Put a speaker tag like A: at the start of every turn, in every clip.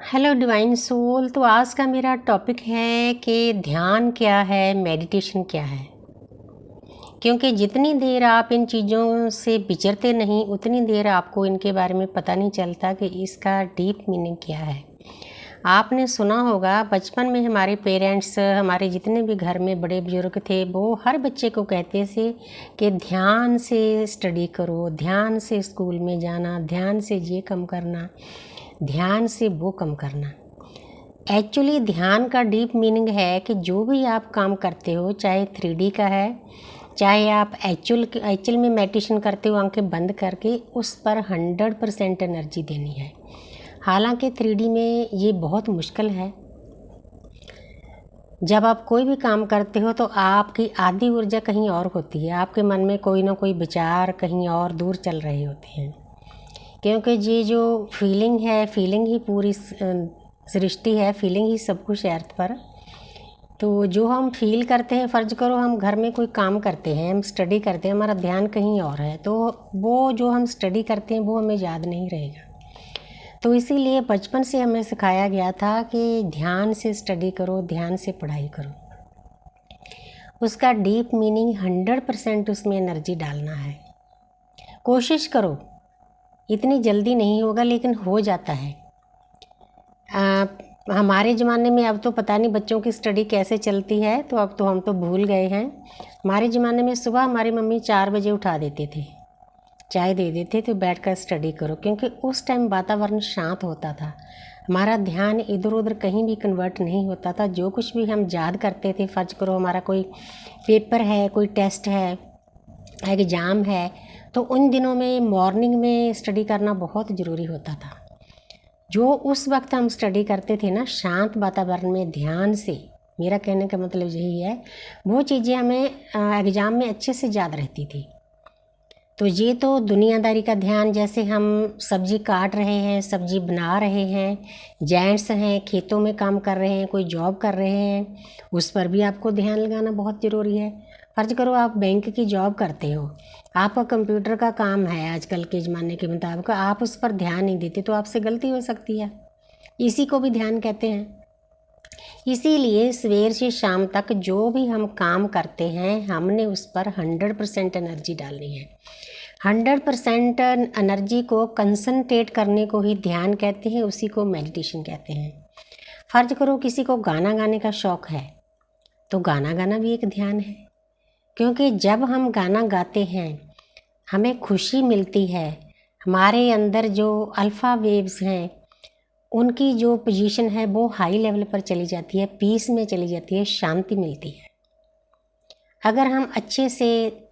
A: Hello divine soul. तो आज का मेरा टॉपिक है कि ध्यान क्या है, मेडिटेशन क्या है। क्योंकि जितनी देर आप इन चीज़ों से विचरते नहीं उतनी देर आपको इनके बारे में पता नहीं चलता कि इसका डीप मीनिंग क्या है। आपने सुना होगा बचपन में हमारे पेरेंट्स, हमारे जितने भी घर में बड़े बुजुर्ग थे, वो हर बच्चे को कहते थे कि ध्यान से स्टडी करो, ध्यान से स्कूल में जाना, ध्यान से ये कम करना, ध्यान से वो कम करना। एक्चुअली ध्यान का डीप मीनिंग है कि जो भी आप काम करते हो, चाहे 3D का है, चाहे आप एक्चुअल में मेडिटेशन करते हो आंखें बंद करके, उस पर 100% एनर्जी देनी है। हालांकि 3D में ये बहुत मुश्किल है। जब आप कोई भी काम करते हो तो आपकी आधी ऊर्जा कहीं और होती है, आपके मन में कोई ना कोई विचार कहीं और दूर चल रहे होते हैं। क्योंकि ये जो फीलिंग है, फीलिंग ही पूरी सृष्टि है, फीलिंग ही सब कुछ है अर्थ पर। तो जो हम फील करते हैं, फ़र्ज करो हम घर में कोई काम करते हैं, हम स्टडी करते हैं, हमारा ध्यान कहीं और है, तो वो जो हम स्टडी करते हैं वो हमें याद नहीं रहेगा। तो इसीलिए बचपन से हमें सिखाया गया था कि ध्यान से स्टडी करो, ध्यान से पढ़ाई करो। उसका डीप मीनिंग 100% उसमें एनर्जी डालना है। कोशिश करो, इतनी जल्दी नहीं होगा लेकिन हो जाता है। हमारे ज़माने में, अब तो पता नहीं बच्चों की स्टडी कैसे चलती है, तो अब तो हम तो भूल गए हैं। हमारे ज़माने में सुबह हमारी मम्मी 4 बजे उठा देते थे, चाय दे देते थे, बैठ कर स्टडी करो। क्योंकि उस टाइम वातावरण शांत होता था, हमारा ध्यान इधर उधर कहीं भी कन्वर्ट नहीं होता था। जो कुछ भी हम याद करते थे, फ़र्ज करो हमारा कोई पेपर है, कोई टेस्ट है, एग्ज़ाम है, तो उन दिनों में मॉर्निंग में स्टडी करना बहुत ज़रूरी होता था। जो उस वक्त हम स्टडी करते थे ना, शांत वातावरण में ध्यान से, मेरा कहने का मतलब यही है, वो चीज़ें हमें एग्ज़ाम में अच्छे से याद रहती थी। तो ये तो दुनियादारी का ध्यान, जैसे हम सब्जी काट रहे हैं, सब्जी बना रहे हैं, जेंट्स हैं खेतों में काम कर रहे हैं, कोई जॉब कर रहे हैं, उस पर भी आपको ध्यान लगाना बहुत ज़रूरी है। फ़र्ज करो आप बैंक की जॉब करते हो, आपका कंप्यूटर का काम है, आजकल के ज़माने के मुताबिक आप उस पर ध्यान नहीं देते तो आपसे गलती हो सकती है। इसी को भी ध्यान कहते हैं। इसीलिए सवेर से शाम तक जो भी हम काम करते हैं, हमने उस पर 100% एनर्जी डालनी है। 100% एनर्जी को कंसंट्रेट करने को ही ध्यान कहते हैं, उसी को मेडिटेशन कहते हैं। फ़र्ज करो किसी को गाना गाने का शौक़ है, तो गाना गाना भी एक ध्यान है। क्योंकि जब हम गाना गाते हैं हमें खुशी मिलती है, हमारे अंदर जो अल्फ़ा वेव्स हैं उनकी जो पोजीशन है वो हाई लेवल पर चली जाती है, पीस में चली जाती है, शांति मिलती है। अगर हम अच्छे से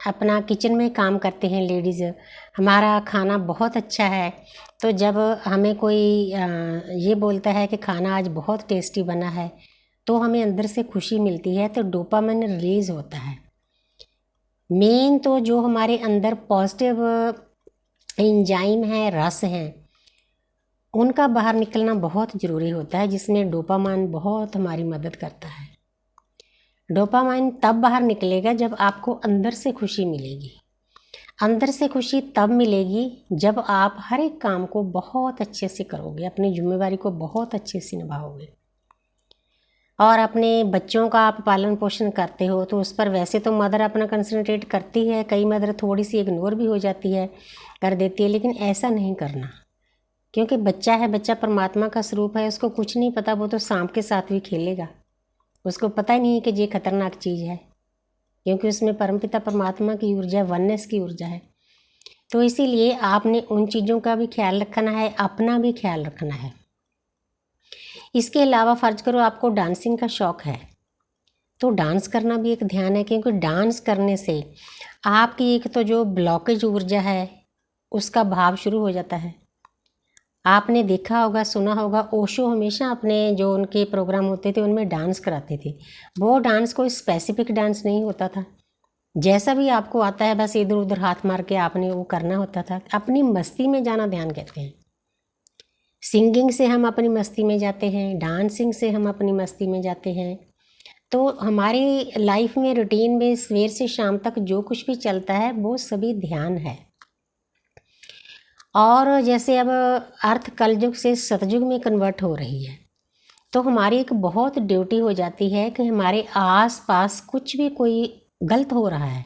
A: अपना किचन में काम करते हैं, लेडीज़, हमारा खाना बहुत अच्छा है, तो जब हमें कोई ये बोलता है कि खाना आज बहुत टेस्टी बना है, तो हमें अंदर से खुशी मिलती है, तो डोपामाइन रिलीज़ होता है। मेन तो जो हमारे अंदर पॉजिटिव एंजाइम है, रस हैं, उनका बाहर निकलना बहुत ज़रूरी होता है, जिसमें डोपामाइन बहुत हमारी मदद करता है। डोपामाइन तब बाहर निकलेगा जब आपको अंदर से खुशी मिलेगी। अंदर से खुशी तब मिलेगी जब आप हर एक काम को बहुत अच्छे से करोगे, अपनी जिम्मेवारी को बहुत अच्छे से निभाओगे। और अपने बच्चों का आप पालन पोषण करते हो तो उस पर वैसे तो मदर अपना कंसंट्रेट करती है, कई मदर थोड़ी सी इग्नोर भी हो जाती है, कर देती है, लेकिन ऐसा नहीं करना। क्योंकि बच्चा है, बच्चा परमात्मा का स्वरूप है, उसको कुछ नहीं पता, वो तो सांप के साथ भी खेलेगा, उसको पता ही नहीं है कि ये खतरनाक चीज़ है, क्योंकि उसमें परमपिता परमात्मा की ऊर्जा, वननेस की ऊर्जा है। तो इसीलिए आपने उन चीज़ों का भी ख्याल रखना है, अपना भी ख्याल रखना है। इसके अलावा फ़र्ज करो आपको डांसिंग का शौक़ है, तो डांस करना भी एक ध्यान है। क्योंकि डांस करने से आपकी एक तो जो ब्लॉकेज ऊर्जा है उसका भाव शुरू हो जाता है। आपने देखा होगा, सुना होगा, ओशो हमेशा अपने जो उनके प्रोग्राम होते थे उनमें डांस कराते थे। वो डांस कोई स्पेसिफिक डांस नहीं होता था, जैसा भी आपको आता है बस इधर उधर हाथ मार के आपने वो करना होता था। अपनी मस्ती में जाना ध्यान कहते हैं। सिंगिंग से हम अपनी मस्ती में जाते हैं, डांसिंग से हम अपनी मस्ती में जाते हैं। तो हमारी लाइफ में, रूटीन में सवेर से शाम तक जो कुछ भी चलता है वो सभी ध्यान है। और जैसे अब अर्थ कलयुग से सतयुग में कन्वर्ट हो रही है, तो हमारी एक बहुत ड्यूटी हो जाती है कि हमारे आस पास कुछ भी कोई गलत हो रहा है,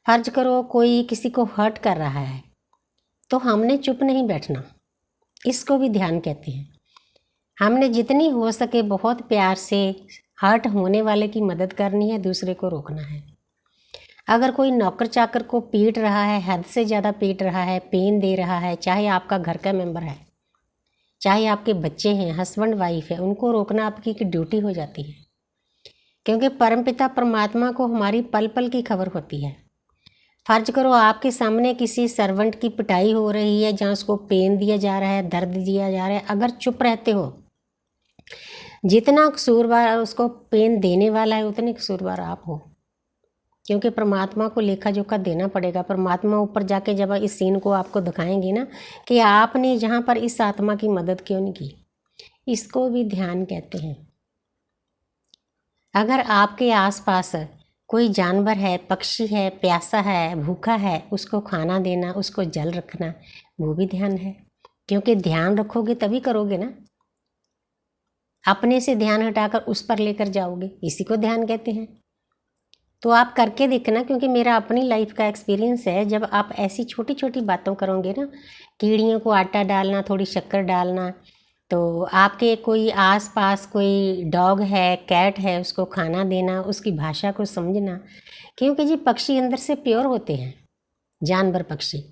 A: फर्ज करो कोई किसी को हर्ट कर रहा है, तो हमने चुप नहीं बैठना, इसको भी ध्यान कहते हैं। हमने जितनी हो सके बहुत प्यार से हर्ट होने वाले की मदद करनी है, दूसरे को रोकना है। अगर कोई नौकर चाकर को पीट रहा है, हद से ज़्यादा पीट रहा है, पेन दे रहा है, चाहे आपका घर का मेंबर है, चाहे आपके बच्चे हैं, हस्बैंड वाइफ है, उनको रोकना आपकी एक ड्यूटी हो जाती है। क्योंकि परमपिता परमात्मा को हमारी पल पल की खबर होती है। फर्ज करो आपके सामने किसी सर्वेंट की पिटाई हो रही है, जहाँ उसको पेन दिया जा रहा है, दर्द दिया जा रहा है, अगर चुप रहते हो, जितना कसूरवार उसको पेन देने वाला है उतने कसूरवार आप हो। क्योंकि परमात्मा को लेखा जोखा देना पड़ेगा। परमात्मा ऊपर जाके जब इस सीन को आपको दिखाएंगे ना कि आपने जहाँ पर इस आत्मा की मदद क्यों नहीं की, इसको भी ध्यान कहते हैं। अगर आपके आसपास कोई जानवर है, पक्षी है, प्यासा है, भूखा है, उसको खाना देना, उसको जल रखना, वो भी ध्यान है। क्योंकि ध्यान रखोगे तभी करोगे ना, अपने से ध्यान हटाकर उस पर लेकर जाओगे, इसी को ध्यान कहते हैं। तो आप करके देखना, क्योंकि मेरा अपनी लाइफ का एक्सपीरियंस है। जब आप ऐसी छोटी छोटी बातों करोगे ना, कीड़ियों को आटा डालना, थोड़ी शक्कर डालना, तो आपके कोई आस पास कोई डॉग है, कैट है, उसको खाना देना, उसकी भाषा को समझना। क्योंकि जी पक्षी अंदर से प्योर होते हैं, जानवर पक्षी,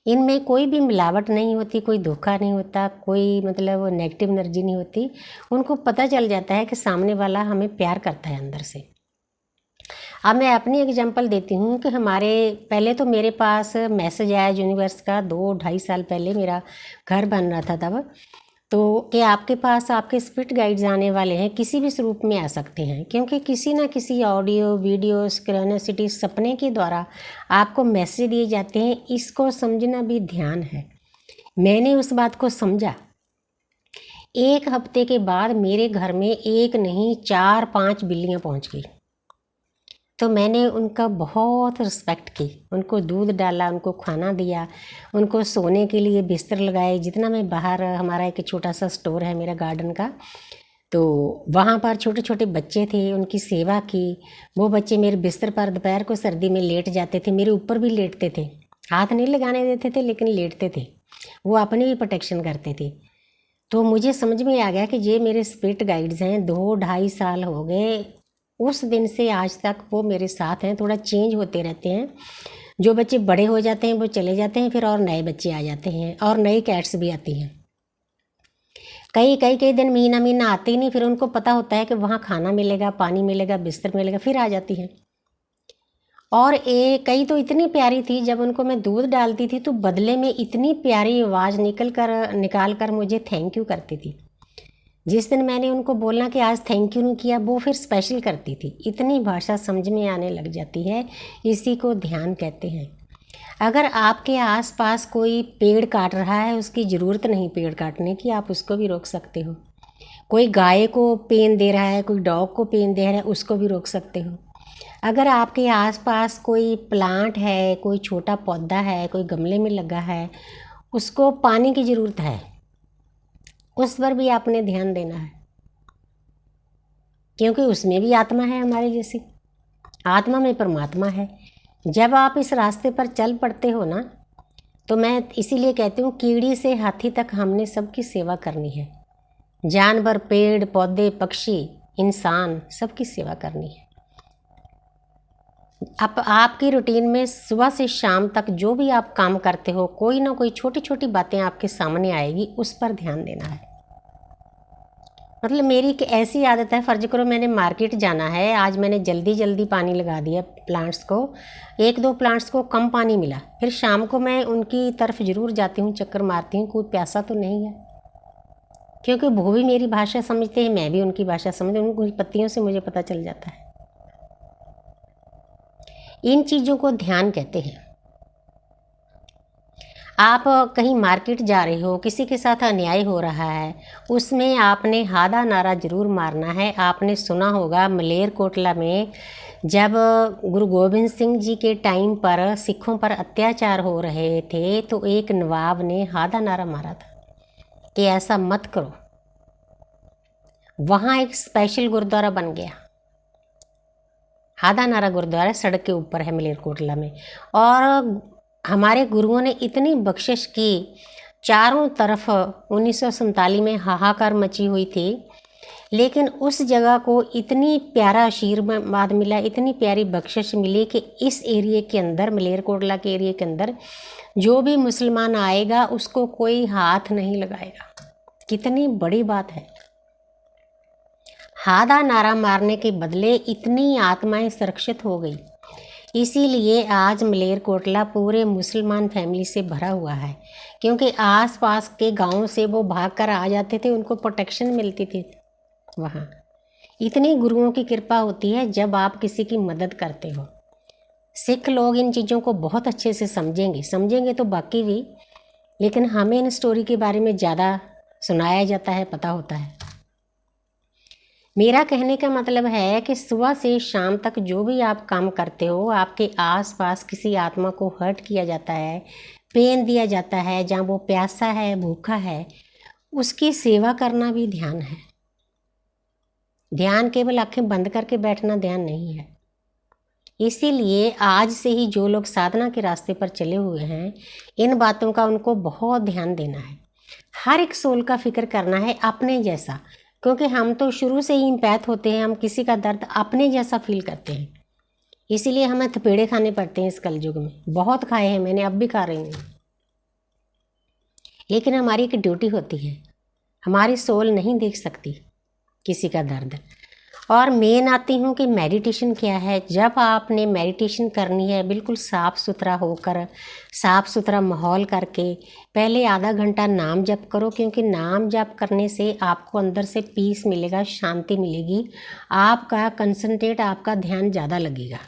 A: इनमें कोई भी मिलावट नहीं होती, कोई धोखा नहीं होता, कोई मतलब नेगेटिव एनर्जी नहीं होती। उनको पता चल जाता है कि सामने वाला हमें प्यार करता है अंदर से। अब मैं अपनी एग्जांपल देती हूँ कि हमारे पहले तो मेरे पास मैसेज आया यूनिवर्स का 2-2.5 साल पहले, मेरा घर बन रहा था तब, तो कि आपके पास आपके स्पिरिट गाइड्स आने वाले हैं, किसी भी स्वरूप में आ सकते हैं। क्योंकि किसी ना किसी ऑडियो वीडियो सिंक्रोनिसिटी सपने के द्वारा आपको मैसेज दिए जाते हैं, इसको समझना भी ध्यान है। मैंने उस बात को समझा। 1 हफ्ते के बाद मेरे घर में 1 नहीं 4-5 बिल्लियाँ पहुँच गई। तो मैंने उनका बहुत रिस्पेक्ट की, उनको दूध डाला, उनको खाना दिया, उनको सोने के लिए बिस्तर लगाए। जितना मैं बाहर, हमारा एक छोटा सा स्टोर है मेरा गार्डन का, तो वहाँ पर छोटे छोटे बच्चे थे, उनकी सेवा की। वो बच्चे मेरे बिस्तर पर दोपहर को सर्दी में लेट जाते थे, मेरे ऊपर भी लेटते थे, हाथ नहीं लगाने देते थे लेकिन लेटते थे, वो अपनी भी प्रोटेक्शन करते थे। तो मुझे समझ में आ गया कि ये मेरे स्पिरिट गाइड्स हैं। 2-2.5 साल हो गए, उस दिन से आज तक वो मेरे साथ हैं। थोड़ा चेंज होते रहते हैं, जो बच्चे बड़े हो जाते हैं वो चले जाते हैं, फिर और नए बच्चे आ जाते हैं, और नई कैट्स भी आती हैं। कई दिन, महीना आते ही नहीं, फिर उनको पता होता है कि वहाँ खाना मिलेगा, पानी मिलेगा, बिस्तर मिलेगा, फिर आ जाती हैं। और कई तो इतनी प्यारी थी, जब उनको मैं दूध डालती थी तो बदले में इतनी प्यारी आवाज़ निकाल कर मुझे थैंक यू करती थी। जिस दिन मैंने उनको बोलना कि आज थैंक यू नहीं किया, वो फिर स्पेशल करती थी। इतनी भाषा समझ में आने लग जाती है, इसी को ध्यान कहते हैं। अगर आपके आसपास कोई पेड़ काट रहा है, उसकी ज़रूरत नहीं पेड़ काटने की, आप उसको भी रोक सकते हो। कोई गाय को पेन दे रहा है, कोई डॉग को पेन दे रहा है, उसको भी रोक सकते हो। अगर आपके आसपास कोई प्लांट है, कोई छोटा पौधा है, कोई गमले में लगा है, उसको पानी की ज़रूरत है, उस पर भी आपने ध्यान देना है। क्योंकि उसमें भी आत्मा है हमारी जैसी, आत्मा में परमात्मा है। जब आप इस रास्ते पर चल पड़ते हो ना, तो मैं इसीलिए कहती हूँ, कीड़ी से हाथी तक हमने सबकी सेवा करनी है। जानवर, पेड़ पौधे, पक्षी, इंसान, सबकी सेवा करनी है। आपकी रूटीन में सुबह से शाम तक जो भी आप काम करते हो, कोई ना कोई छोटी छोटी बातें आपके सामने आएगी, उस पर ध्यान देना है। मतलब मेरी एक ऐसी आदत है, फ़र्ज करो मैंने मार्केट जाना है, आज मैंने जल्दी पानी लगा दिया प्लांट्स को, 1-2 प्लांट्स को कम पानी मिला, फिर शाम को मैं उनकी तरफ ज़रूर जाती हूँ, चक्कर मारती हूँ, कोई प्यासा तो नहीं है। क्योंकि वो भी मेरी भाषा समझते हैं, मैं भी उनकी भाषा समझती हूँ, उनकी पत्तियों से मुझे पता चल जाता है। इन चीज़ों को ध्यान कहते हैं। आप कहीं मार्केट जा रहे हो, किसी के साथ अन्याय हो रहा है, उसमें आपने हादा नारा ज़रूर मारना है। आपने सुना होगा मलेरकोटला में जब गुरु गोबिंद सिंह जी के टाइम पर सिखों पर अत्याचार हो रहे थे तो एक नवाब ने हादा नारा मारा था कि ऐसा मत करो। वहाँ एक स्पेशल गुरुद्वारा बन गया। हादा नारा गुरुद्वारा सड़क के ऊपर है मलेरकोटला में। और हमारे गुरुओं ने इतनी बख्शिश की, चारों तरफ 1947 में हाहाकार मची हुई थी, लेकिन उस जगह को इतनी प्यारा आशीर्वाद मिला, इतनी प्यारी बख्शिश मिली कि इस एरिए के अंदर, मलेरकोटला के एरिए के अंदर जो भी मुसलमान आएगा उसको कोई हाथ नहीं लगाएगा। कितनी बड़ी बात है। हादा नारा मारने के बदले इतनी आत्माएं सुरक्षित हो गई। इसीलिए आज मलेरकोटला पूरे मुसलमान फैमिली से भरा हुआ है, क्योंकि आसपास के गांव से वो भाग कर आ जाते थे, उनको प्रोटेक्शन मिलती थी। वहाँ इतनी गुरुओं की कृपा होती है जब आप किसी की मदद करते हो। सिख लोग इन चीज़ों को बहुत अच्छे से समझेंगे तो बाकी भी, लेकिन हमें इन स्टोरी के बारे में ज़्यादा सुनाया जाता है, पता होता है। मेरा कहने का मतलब है कि सुबह से शाम तक जो भी आप काम करते हो, आपके आसपास किसी आत्मा को हर्ट किया जाता है, पेन दिया जाता है, जहाँ वो प्यासा है, भूखा है, उसकी सेवा करना भी ध्यान है। ध्यान केवल आंखें बंद करके बैठना ध्यान नहीं है। इसीलिए आज से ही जो लोग साधना के रास्ते पर चले हुए हैं, इन बातों का उनको बहुत ध्यान देना है। हर एक सोल का फिक्र करना है अपने जैसा, क्योंकि हम तो शुरू से ही इम्पैथ होते हैं। हम किसी का दर्द अपने जैसा फील करते हैं, इसीलिए हमें थपेड़े खाने पड़ते हैं इस कलयुग में। बहुत खाए हैं मैंने, अब भी खा रही हूँ। लेकिन हमारी एक ड्यूटी होती है, हमारी सोल नहीं देख सकती किसी का दर्द। और मेन आती हूँ कि मेडिटेशन क्या है। जब आपने मेडिटेशन करनी है, बिल्कुल साफ़ सुथरा होकर, साफ़ सुथरा माहौल करके पहले आधा घंटा नाम जप करो, क्योंकि नाम जप करने से आपको अंदर से पीस मिलेगा, शांति मिलेगी, आपका कंसंट्रेट, आपका ध्यान ज़्यादा लगेगा।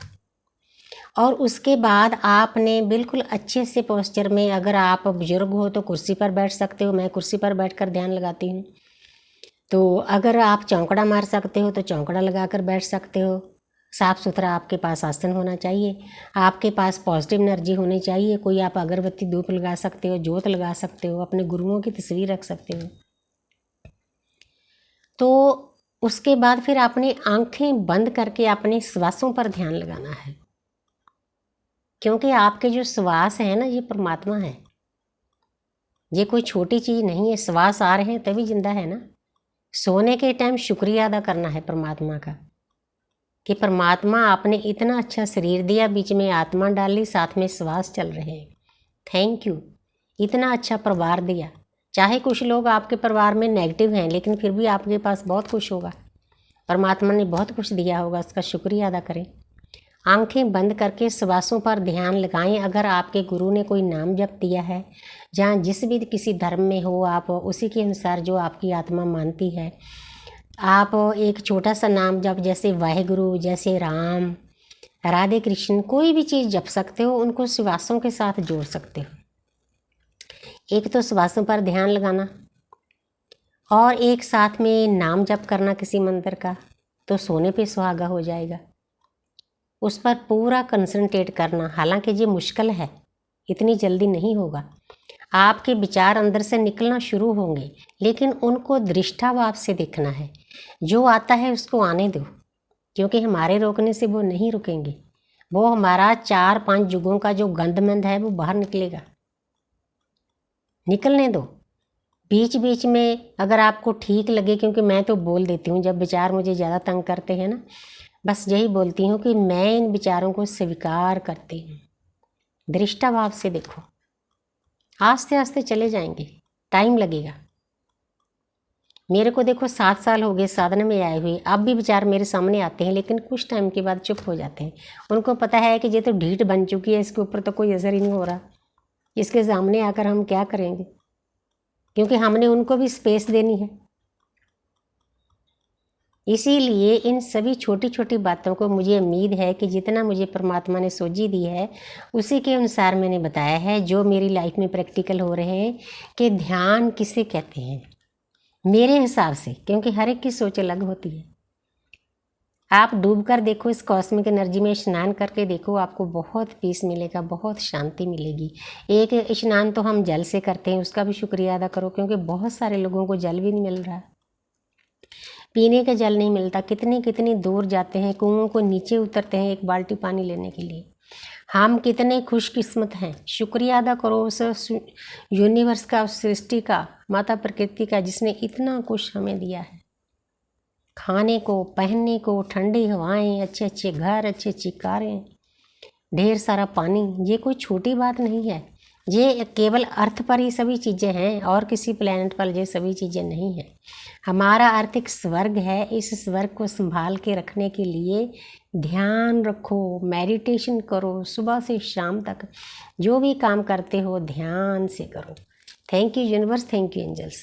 A: और उसके बाद आपने बिल्कुल अच्छे से पोस्चर में, अगर आप बुजुर्ग हो तो कुर्सी पर बैठ सकते हो, मैं कुर्सी पर बैठकर ध्यान लगाती हूँ। तो अगर आप चौंकड़ा मार सकते हो तो चौंकड़ा लगाकर बैठ सकते हो। साफ़ सुथरा आपके पास आसन होना चाहिए, आपके पास पॉजिटिव एनर्जी होनी चाहिए। कोई आप अगरबत्ती धूप लगा सकते हो, जोत लगा सकते हो, अपने गुरुओं की तस्वीर रख सकते हो। तो उसके बाद फिर आपने आंखें बंद करके अपने श्वासों पर ध्यान लगाना है, क्योंकि आपके जो श्वास है ना, ये परमात्मा है। ये कोई छोटी चीज़ नहीं है। श्वास आ रहे हैं तभी जिंदा है ना। सोने के टाइम शुक्रिया अदा करना है परमात्मा का कि परमात्मा आपने इतना अच्छा शरीर दिया, बीच में आत्मा डाली, साथ में श्वास चल रहे हैं, थैंक यू। इतना अच्छा परिवार दिया। चाहे कुछ लोग आपके परिवार में नेगेटिव हैं, लेकिन फिर भी आपके पास बहुत कुछ होगा, परमात्मा ने बहुत कुछ दिया होगा, उसका शुक्रिया अदा करें। आंखें बंद करके श्वासों पर ध्यान लगाएं। अगर आपके गुरु ने कोई नाम जप दिया है, जहाँ जिस भी किसी धर्म में हो, आप उसी के अनुसार जो आपकी आत्मा मानती है, आप एक छोटा सा नाम जप, जैसे वाहेगुरु, जैसे राम, राधे कृष्ण, कोई भी चीज़ जप सकते हो, उनको श्वासों के साथ जोड़ सकते हो। एक तो श्वासों पर ध्यान लगाना और एक साथ में नाम जप करना किसी मंत्र का, तो सोने पे सुहागा हो जाएगा। उस पर पूरा कंसंट्रेट करना। हालांकि ये मुश्किल है, इतनी जल्दी नहीं होगा। आपके विचार अंदर से निकलना शुरू होंगे, लेकिन उनको दृष्टाभाव से देखना है। जो आता है उसको आने दो, क्योंकि हमारे रोकने से वो नहीं रुकेंगे। वो हमारा 4-5 युगों का जो गंदमंद है वो बाहर निकलेगा, निकलने दो। बीच बीच में अगर आपको ठीक लगे, क्योंकि मैं तो बोल देती हूँ जब विचार मुझे ज़्यादा तंग करते हैं ना, बस यही बोलती हूँ कि मैं इन विचारों को स्वीकार करती हूँ। दृष्टाभाव से देखो, आस्ते आस्ते चले जाएंगे, टाइम लगेगा। मेरे को देखो 7 साल हो गए साधना में आए हुए, अब भी विचार मेरे सामने आते हैं, लेकिन कुछ टाइम के बाद चुप हो जाते हैं। उनको पता है कि ये तो ढीठ बन चुकी है, इसके ऊपर तो कोई असर ही नहीं हो रहा, इसके सामने आकर हम क्या करेंगे, क्योंकि हमने उनको भी स्पेस देनी है। इसीलिए इन सभी छोटी छोटी बातों को मुझे उम्मीद है कि जितना मुझे परमात्मा ने सोझी दी है उसी के अनुसार मैंने बताया है, जो मेरी लाइफ में प्रैक्टिकल हो रहे हैं कि ध्यान किसे कहते हैं मेरे हिसाब से, क्योंकि हर एक की सोच अलग होती है। आप डूब कर देखो, इस कॉस्मिक एनर्जी में स्नान करके देखो, आपको बहुत पीस मिलेगा, बहुत शांति मिलेगी। एक स्नान तो हम जल से करते हैं, उसका भी शुक्रिया अदा करो, क्योंकि बहुत सारे लोगों को जल भी नहीं मिल रहा, पीने का जल नहीं मिलता। कितनी कितनी दूर जाते हैं, कुओं को नीचे उतरते हैं एक बाल्टी पानी लेने के लिए। हम कितने खुशकिस्मत हैं, शुक्रिया अदा करो उस यूनिवर्स का, उस सृष्टि का, माता प्रकृति का, जिसने इतना कुछ हमें दिया है, खाने को, पहनने को, ठंडी हवाएं, अच्छे अच्छे घर, अच्छी अच्छी कारें, ढेर सारा पानी। ये कोई छोटी बात नहीं है, ये केवल अर्थ पर ही सभी चीज़ें हैं और किसी प्लेनेट पर ये सभी चीज़ें नहीं हैं। हमारा अर्थ एक स्वर्ग है, इस स्वर्ग को संभाल के रखने के लिए ध्यान रखो, मेडिटेशन करो, सुबह से शाम तक जो भी काम करते हो ध्यान से करो। Thank you universe, thank you angels.